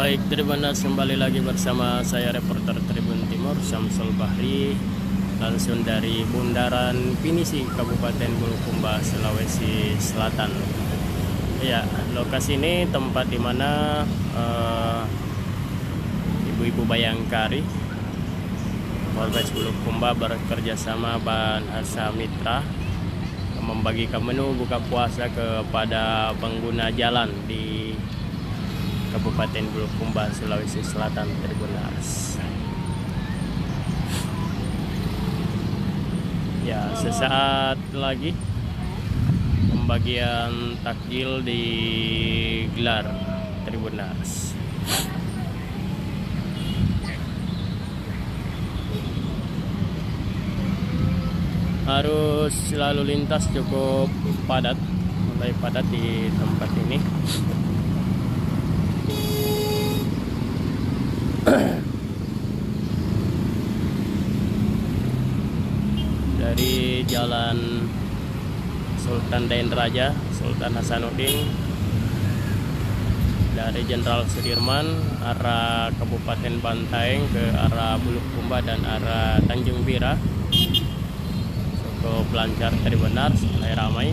Baik, Tribunas, kembali lagi bersama saya reporter Tribun Timur Syamsul Bahri, langsung dari Bundaran Pinisi, Kabupaten Bulukumba, Sulawesi Selatan. Ya, lokasi ini tempat dimana ibu-ibu Bayangkari Polres Bulukumba bekerja sama Bahasa Mitra membagikan menu buka puasa kepada pengguna jalan di Kabupaten Bulukumba, Sulawesi Selatan, Tribunas. Ya, sesaat lagi pembagian takjil digelar, Tribunas. Arus lalu lintas cukup padat, mulai padat di tempat ini. Dari Jalan Sultan Dain Raja, Sultan Hasanuddin, dari Jenderal Sudirman arah Kabupaten Bantaeng ke arah Bulukumba dan arah Tanjung Bira, cukup lancar, Tribunas, mulai ramai.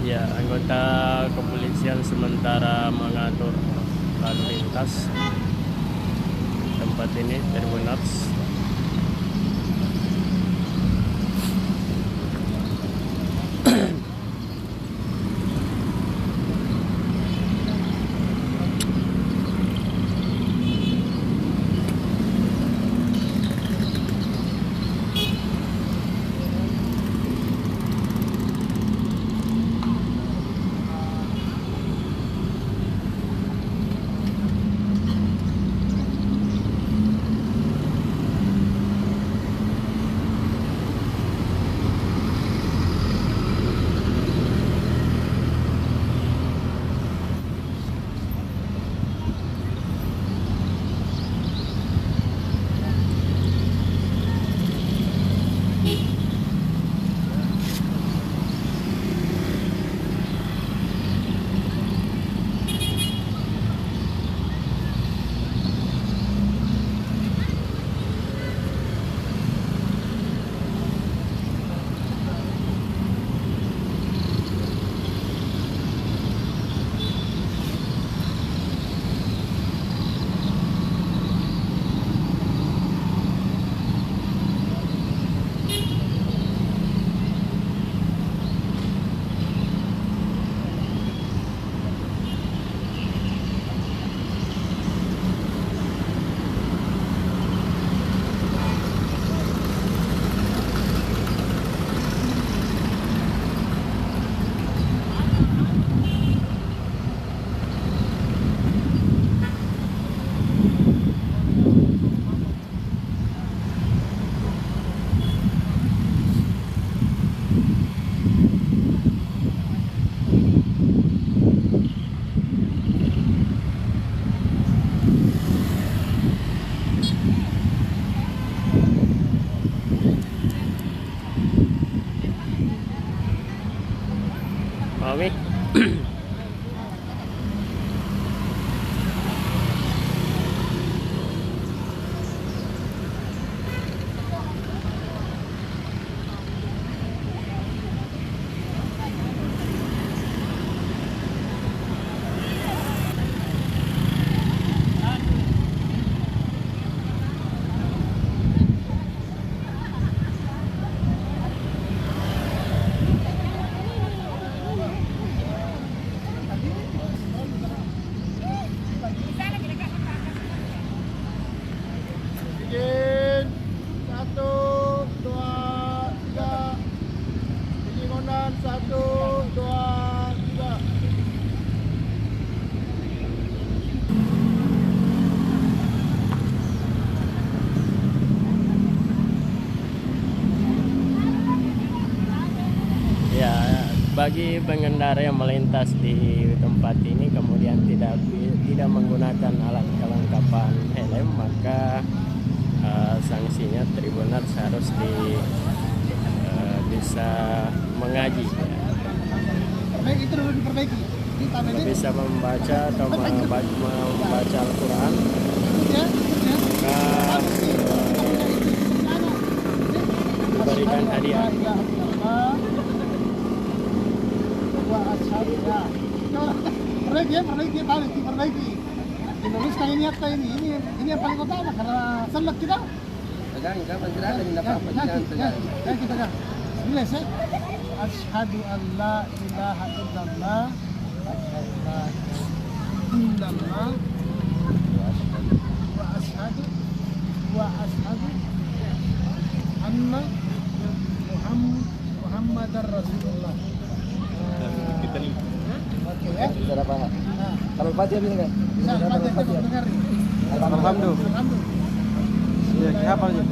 Ya, anggota kepolisian sementara mengatur lalu lintas tempat ini, Tribunas. Oke. bagi pengendara yang melintas di tempat ini kemudian tidak menggunakan alat kelengkapan helm, maka sanksinya tribunal harus bisa mengaji, itu dulu diperbaiki. bisa membaca atau membaca Al-Quran, maka diberikan hadiah. Perbaiki. Dituliskan ini apa ini yang paling utama karena selek kita. Pegang, tidak ada di apa-apa. Jangan pegang. Kita kan. Jelas ya. Asyhadu an la ilaha illallah wa asyhadu anna Muhammadar Rasulullah. Kita nih. Oke ya. Bisa apa? Kalau Fatihah bisa kan? Bisa Fatihah dengar. Alhamdulillah. Iya, apa aja?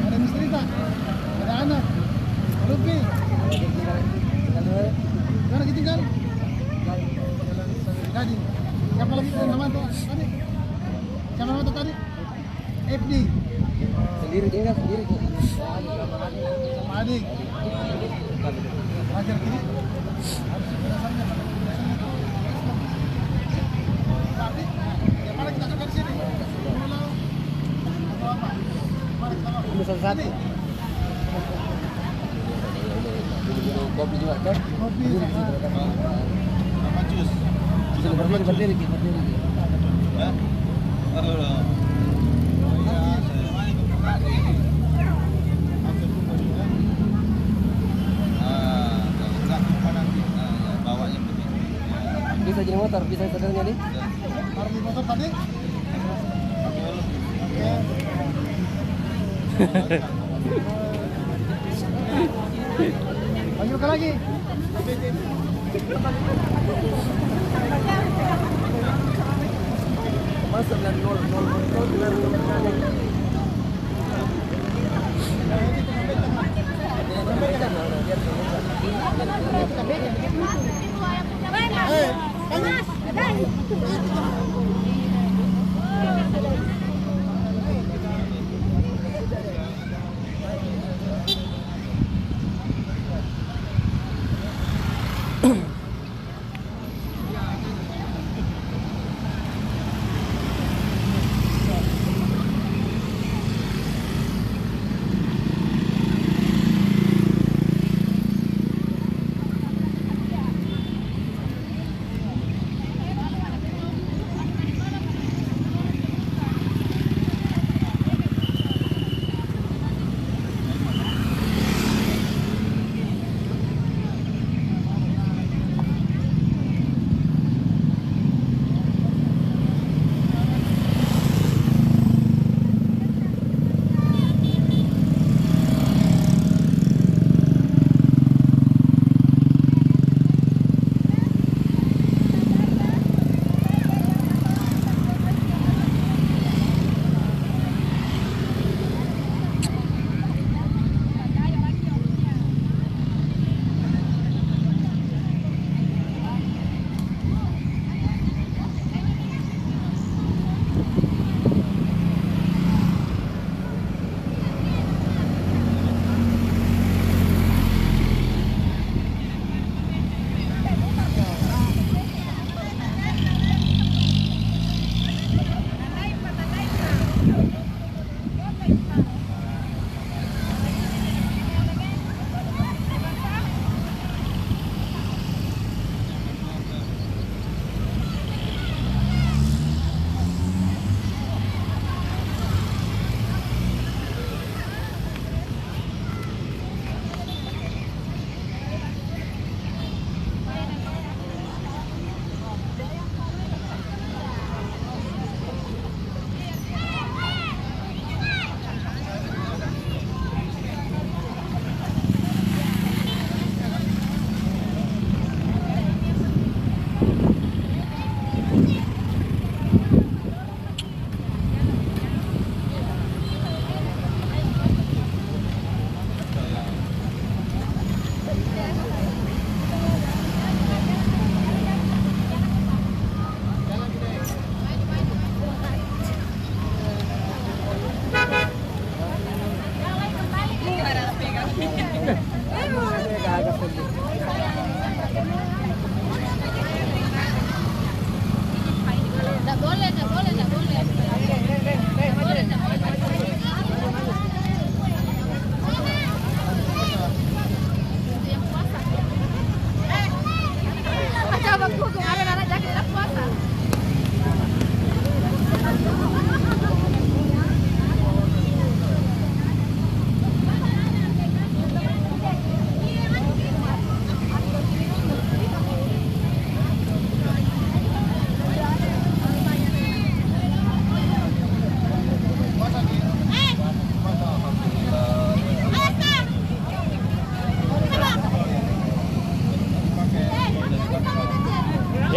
Ada misteri tak? Ada anak. Rupi. Mana kita tinggal? Tadi. Siapa lagi nama tu tadi? Siapa nama tu tadi? FD. Sendiri tinggal sendiri. Sama adik. Ajar kiri. Harus berdasarnya. Tapi, yang mana kita akan dari sini? Pulau atau apa? Mari kita bawa. Ini satu-satu. Kopi juga kan? Kopi sama Apa jus? Bisa berdiri. Ya? Bisa jadi motor, bisa setelnya nih. taruh di motor tadi. Oke. Lanjut lagi. Masuk dan nol dengan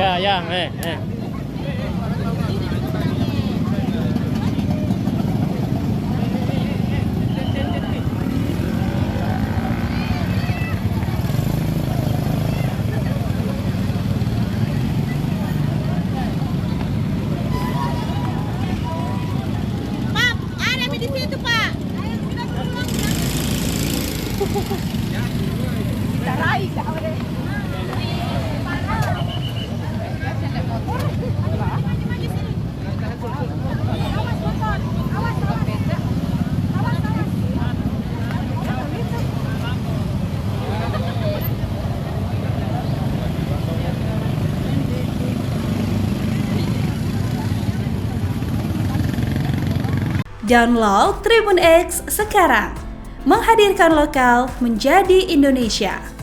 Ya, Pak, ada di situ, Pak. Tarai, Download Tribun X sekarang, menghadirkan lokal menjadi Indonesia.